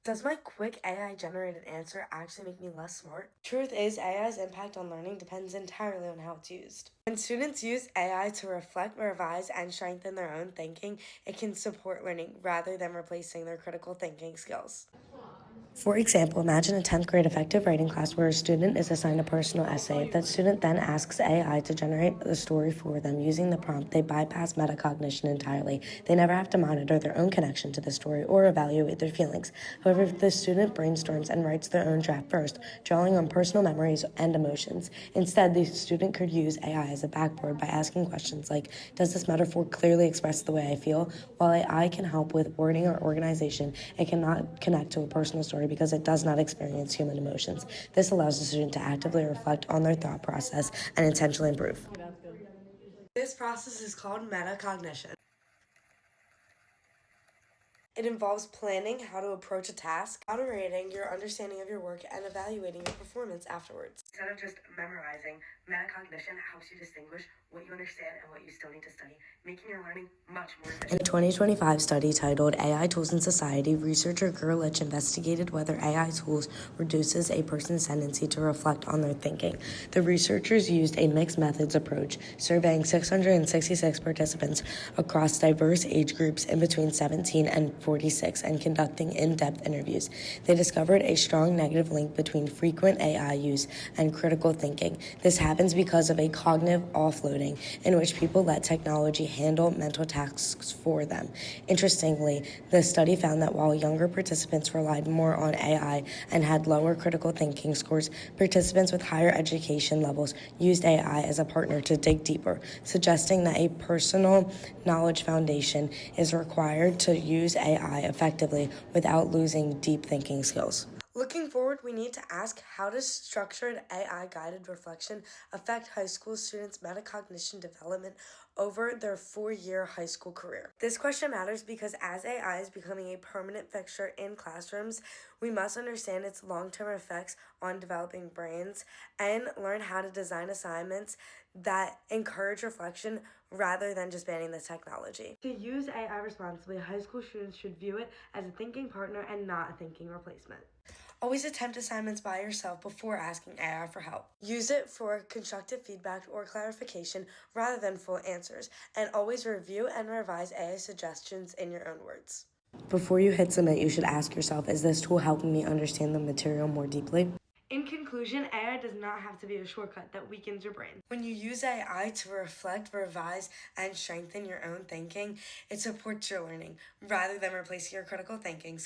Does my quick AI-generated answer actually make me less smart? Truth is, AI's impact on learning depends entirely on how it's used. When students use AI to reflect, revise, and strengthen their own thinking, it can support learning rather than replacing their critical thinking skills. For example, imagine a 10th grade effective writing class where a student is assigned a personal essay. That student then asks AI to generate the story for them using the prompt. They bypass metacognition entirely. They never have to monitor their own connection to the story or evaluate their feelings. However, if the student brainstorms and writes their own draft first, drawing on personal memories and emotions, instead, the student could use AI as a backboard by asking questions like, does this metaphor clearly express the way I feel? While AI can help with wording or organization, it cannot connect to a personal story because it does not experience human emotions. This allows the student to actively reflect on their thought process and intentionally improve. This process is called metacognition. It involves planning how to approach a task, evaluating your understanding of your work, and evaluating your performance afterwards. Instead of just memorizing, metacognition helps you distinguish what you understand and what you still need to study, making your learning much more efficient. In a 2025 study titled AI Tools in Society, researcher Gerlich investigated whether AI tools reduces a person's tendency to reflect on their thinking. The researchers used a mixed methods approach, surveying 666 participants across diverse age groups in between 17 and 46 and conducting in-depth interviews. They discovered a strong negative link between frequent AI use and critical thinking. This happens because of a cognitive offloading in which people let technology handle mental tasks for them. Interestingly, the study found that while younger participants relied more on AI and had lower critical thinking scores, participants with higher education levels used AI as a partner to dig deeper, suggesting that a personal knowledge foundation is required to use AI effectively without losing deep thinking skills. Looking forward, we need to ask, how does structured AI-guided reflection affect high school students' metacognition development over their 4-year high school career? This question matters because as AI is becoming a permanent fixture in classrooms, we must understand its long-term effects on developing brains and learn how to design assignments that encourage reflection rather than just banning the technology. To use AI responsibly, high school students should view it as a thinking partner and not a thinking replacement. Always attempt assignments by yourself before asking AI for help. Use it for constructive feedback or clarification rather than full answers, and always review and revise AI suggestions in your own words. Before you hit submit, you should ask yourself, is this tool helping me understand the material more deeply? In conclusion, AI does not have to be a shortcut that weakens your brain. When you use AI to reflect, revise, and strengthen your own thinking, it supports your learning rather than replacing your critical thinking.